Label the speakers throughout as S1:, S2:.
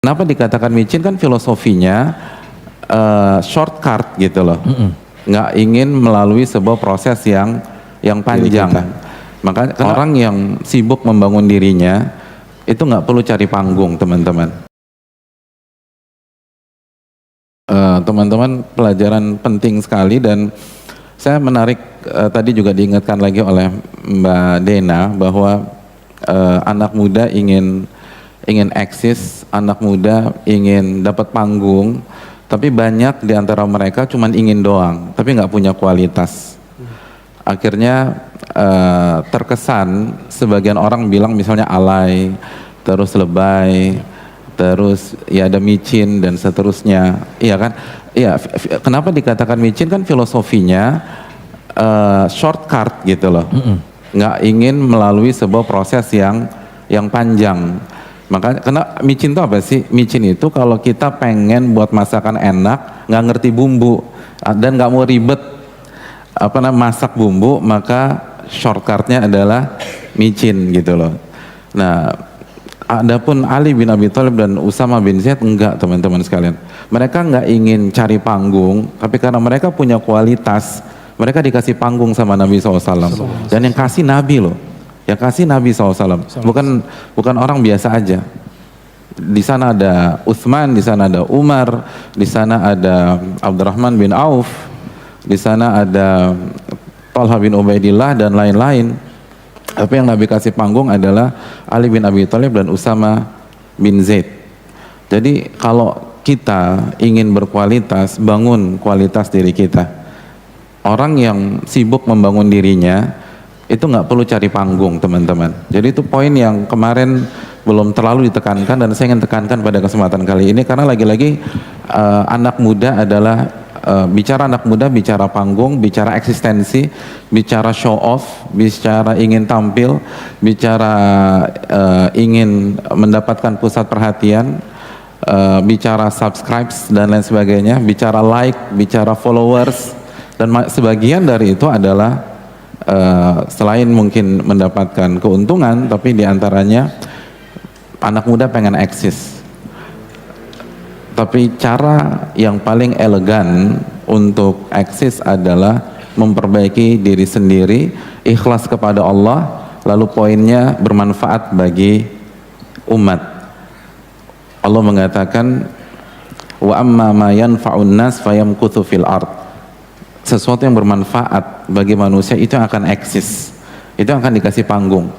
S1: Kenapa dikatakan micin? Kan filosofinya shortcut gitu loh, nggak ingin melalui sebuah proses yang panjang. Maka orang yang sibuk membangun dirinya itu nggak perlu cari panggung, teman-teman. Teman-teman, pelajaran penting sekali, dan saya menarik tadi juga diingatkan lagi oleh Mbak Dena bahwa anak muda ingin eksis, anak muda ingin dapat panggung, tapi banyak di antara mereka cuman ingin doang, tapi nggak punya kualitas. Akhirnya terkesan sebagian orang bilang misalnya alay, terus lebay, terus ya ada micin dan seterusnya, iya kan? Iya, kenapa dikatakan micin? Kan filosofinya shortcut gitu loh, nggak ingin melalui sebuah proses yang panjang. Maka karena micin itu apa sih? Micin itu kalau kita pengen buat masakan enak, nggak ngerti bumbu dan nggak mau ribet masak bumbu, maka shortcutnya adalah micin gitu loh. Nah, adapun Ali bin Abi Thalib dan Usama bin Zaid enggak, teman-teman sekalian. Mereka enggak ingin cari panggung, tapi karena mereka punya kualitas, mereka dikasih panggung sama Nabi SAW. Dan yang kasih Nabi loh, yang kasih Nabi SAW, bukan orang biasa aja. Di sana ada Utsman, di sana ada Umar, di sana ada Abdurrahman bin Auf, di sana ada Talha bin Ubaidillah dan lain-lain. Tapi yang Nabi kasih panggung adalah Ali bin Abi Thalib dan Usama bin Zaid. Jadi kalau kita ingin berkualitas, bangun kualitas diri kita. Orang yang sibuk membangun dirinya itu nggak perlu cari panggung, teman-teman. Jadi itu poin yang kemarin belum terlalu ditekankan, dan saya ingin tekankan pada kesempatan kali ini, karena lagi-lagi anak muda adalah bicara anak muda, bicara panggung, bicara eksistensi, bicara show off, bicara ingin tampil, bicara ingin mendapatkan pusat perhatian, bicara subscribes dan lain sebagainya, bicara like, bicara followers, dan sebagian dari itu adalah selain mungkin mendapatkan keuntungan, tapi diantaranya anak muda pengen eksis. Tapi cara yang paling elegan untuk eksis adalah memperbaiki diri sendiri, ikhlas kepada Allah, lalu poinnya bermanfaat bagi umat. Allah mengatakan, wa amma ma yanfa'un nas fayamkuthu fil ard. Sesuatu yang bermanfaat bagi manusia itu yang akan eksis, itu yang akan dikasih panggung.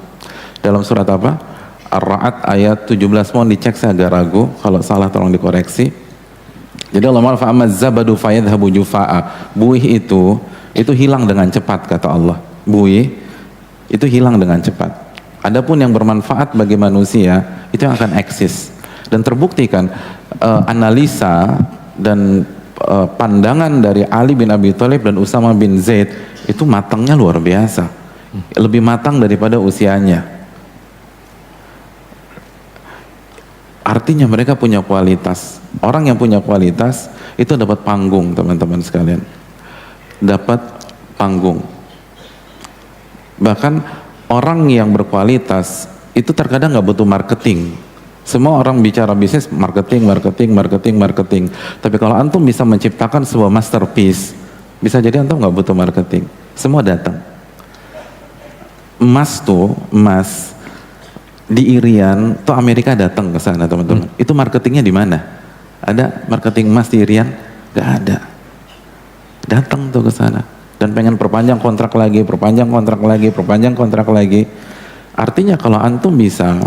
S1: Dalam surat apa? Ar-Ra'd ayat 17, mohon dicek, saya agak ragu, kalau salah tolong dikoreksi. Jadi Allah ma'al fa'amaz zabadu fayadhabu jufa'a. Buih itu hilang dengan cepat, kata Allah. Buih itu hilang dengan cepat. Adapun yang bermanfaat bagi manusia itu yang akan eksis. Dan terbuktikan analisa dan pandangan dari Ali bin Abi Thalib dan Usama bin Zaid itu matangnya luar biasa, lebih matang daripada usianya. Artinya mereka punya kualitas. Orang yang punya kualitas itu dapat panggung, teman-teman sekalian, dapat panggung. Bahkan orang yang berkualitas itu terkadang nggak butuh marketing. Semua orang bicara bisnis marketing. Tapi kalau antum bisa menciptakan sebuah masterpiece, bisa jadi antum nggak butuh marketing. Semua datang. Emas di Irian tuh Amerika datang ke sana, teman-teman. Itu marketingnya di mana? Ada marketing emas di Irian? Gak ada. Datang tuh ke sana dan pengen perpanjang kontrak lagi. Artinya kalau antum bisa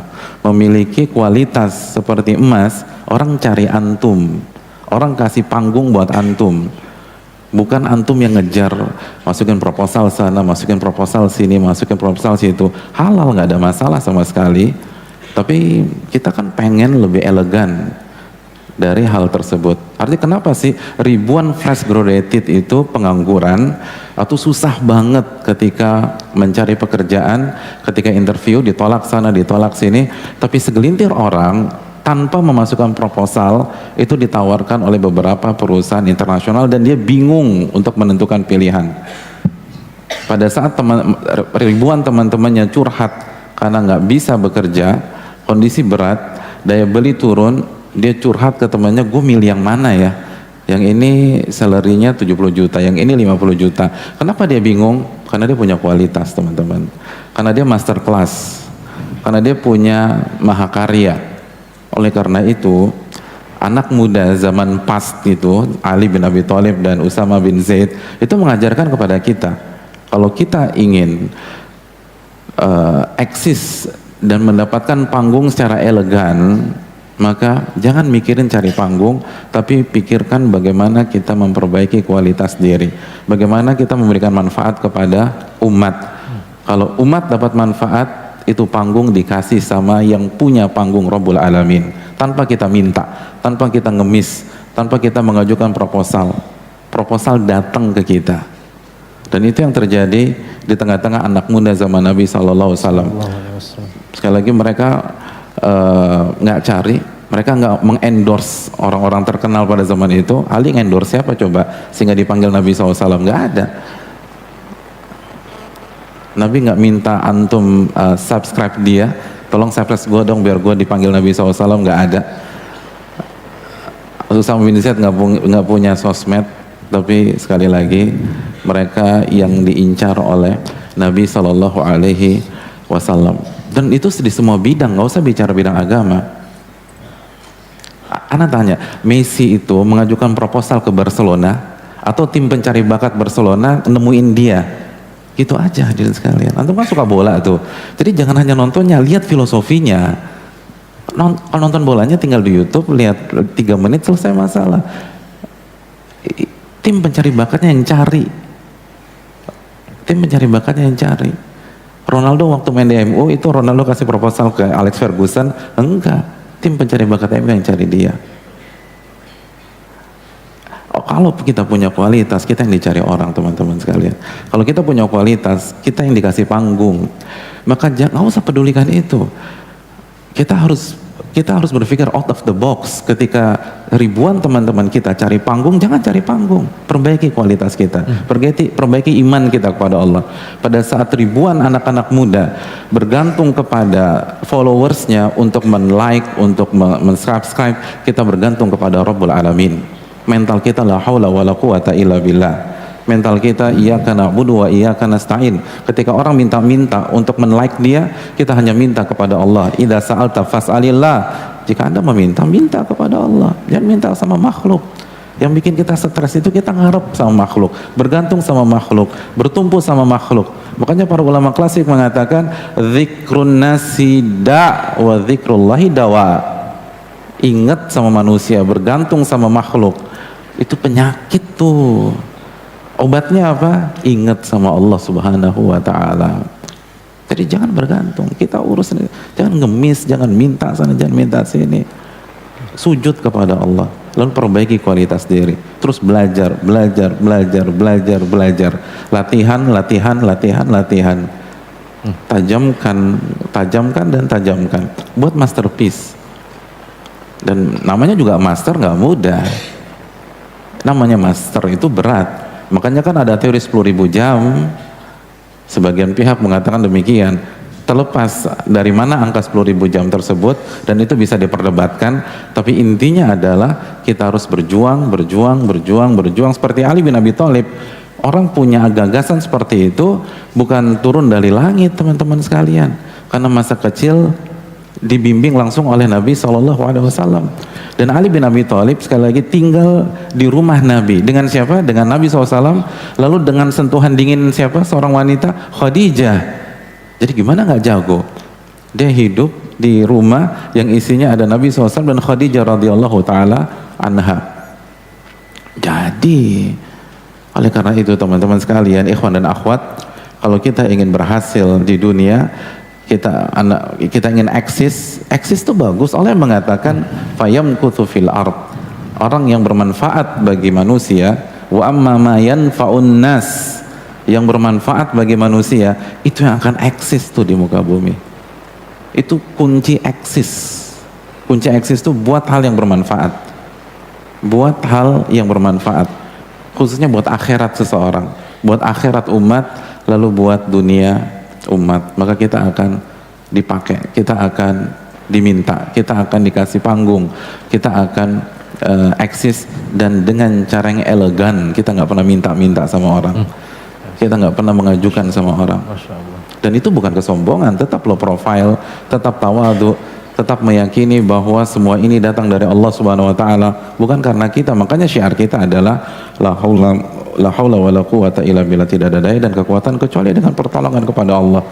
S1: memiliki kualitas seperti emas, orang cari antum, orang kasih panggung buat antum. Bukan antum yang ngejar masukin proposal sana, masukin proposal sini, masukin proposal situ. Halal, nggak ada masalah sama sekali. Tapi kita kan pengen lebih elegan dari hal tersebut. Artinya kenapa sih ribuan fresh graduated itu pengangguran atau susah banget ketika mencari pekerjaan, ketika interview ditolak sana, ditolak sini. Tapi segelintir orang tanpa memasukkan proposal itu ditawarkan oleh beberapa perusahaan internasional dan dia bingung untuk menentukan pilihan. Pada saat ribuan teman-temannya curhat karena nggak bisa bekerja, kondisi berat, daya beli turun, dia curhat ke temannya, gue milih yang mana ya, yang ini salary-nya 70 juta, yang ini 50 juta. Kenapa dia bingung? Karena dia punya kualitas teman-teman, karena dia master class, karena dia punya mahakarya. Oleh karena itu anak muda zaman pas itu, Ali bin Abi Thalib dan Usama bin Zaid, itu mengajarkan kepada kita, kalau kita ingin eksis dan mendapatkan panggung secara elegan, maka jangan mikirin cari panggung, tapi pikirkan bagaimana kita memperbaiki kualitas diri, bagaimana kita memberikan manfaat kepada umat. Kalau umat dapat manfaat, itu panggung dikasih sama yang punya panggung, Rabbul Alamin, tanpa kita minta, tanpa kita ngemis, tanpa kita mengajukan proposal datang ke kita. Dan itu yang terjadi di tengah-tengah anak muda zaman Nabi SAW. Sekali lagi mereka nggak cari, mereka nggak mengendorse orang-orang terkenal pada zaman itu. Ali ngendorse siapa coba sehingga dipanggil Nabi SAW? Nggak ada. Nabi nggak minta antum subscribe dia, tolong subscribe gue dong biar gue dipanggil Nabi SAW, nggak ada. Usama bin Zaid nggak punya sosmed, tapi sekali lagi mereka yang diincar oleh Nabi SAW. Dan itu di semua bidang, nggak usah bicara bidang agama. Ana tanya, Messi itu mengajukan proposal ke Barcelona atau tim pencari bakat Barcelona nemuin dia? Gitu aja hadirin sekalian. Antum kan suka bola tuh, jadi jangan hanya nontonnya, lihat filosofinya. Kalau nonton bolanya tinggal di YouTube, lihat 3 menit selesai masalah. Tim pencari bakatnya yang cari, tim pencari bakatnya yang cari. Ronaldo waktu main di MU itu, Ronaldo kasih proposal ke Alex Ferguson? Enggak, tim pencari bakat MU yang cari dia. Kalau kita punya kualitas, kita yang dicari orang, teman-teman sekalian. Kalau kita punya kualitas, kita yang dikasih panggung. Maka jangan usah pedulikan itu. Kita harus berpikir out of the box. Ketika ribuan teman-teman kita cari panggung, jangan cari panggung. Perbaiki kualitas kita, perbaiki iman kita kepada Allah. Pada saat ribuan anak-anak muda bergantung kepada followersnya untuk men-like, untuk men-subscribe, kita bergantung kepada Rabbul Alamin. Mental kita la haula wala quwata illa billah. Mental kita iyyaka na'budu wa iyyaka nasta'in. Ketika orang minta-minta untuk men-like dia, kita hanya minta kepada Allah. Idza sa'alta fas'alillah. Jika Anda meminta, minta kepada Allah. Jangan minta sama makhluk. Yang bikin kita stres itu kita ngarep sama makhluk, bergantung sama makhluk, bertumpu sama makhluk. Makanya para ulama klasik mengatakan dzikrun nasi da wa dzikrullahi dawa. Ingat sama manusia, bergantung sama makhluk, itu penyakit tuh. Obatnya apa? Ingat sama Allah Subhanahu wa ta'ala. Jadi jangan bergantung, kita urus, jangan ngemis, jangan minta sana, jangan minta sini. Sujud kepada Allah, lalu perbaiki kualitas diri. Terus belajar. Latihan. Tajamkan. Buat masterpiece. Dan namanya juga master nggak mudah. Namanya master itu berat. Makanya kan ada teori 10.000 jam. Sebagian pihak mengatakan demikian. Terlepas dari mana angka 10.000 jam tersebut, dan itu bisa diperdebatkan, tapi intinya adalah kita harus berjuang seperti Ali bin Abi Thalib. Orang punya gagasan seperti itu bukan turun dari langit, teman-teman sekalian, karena masa kecil dibimbing langsung oleh Nabi SAW. Dan Ali bin Abi Thalib sekali lagi tinggal di rumah Nabi dengan siapa? Dengan Nabi SAW. Lalu dengan sentuhan dingin siapa? Seorang wanita, Khadijah. Jadi gimana nggak jago? Dia hidup di rumah yang isinya ada Nabi SAW dan Khadijah radhiyallahu taala anha. Jadi oleh karena itu teman-teman sekalian, ikhwan dan akhwat, kalau kita ingin berhasil di dunia, kita ingin eksis itu bagus. Allah mengatakan fayamkuthu fil ard, orang yang bermanfaat bagi manusia, wa amma ma yanfa'un nas, yang bermanfaat bagi manusia, itu yang akan eksis tuh di muka bumi. Itu kunci eksis. Kunci eksis itu buat hal yang bermanfaat, khususnya buat akhirat seseorang, buat akhirat umat, lalu buat dunia umat. Maka kita akan dipakai, kita akan diminta, kita akan dikasih panggung, kita akan eksis dan dengan cara yang elegan. Kita nggak pernah minta-minta sama orang, kita nggak pernah mengajukan sama orang. Dan itu bukan kesombongan, tetap low profile, tetap tawadhu, tetap meyakini bahwa semua ini datang dari Allah Subhanahu wa taala, bukan karena kita. Makanya syiar kita adalah la haula wala quwata illa billah, tidak ada daya dan kekuatan kecuali dengan pertolongan kepada Allah.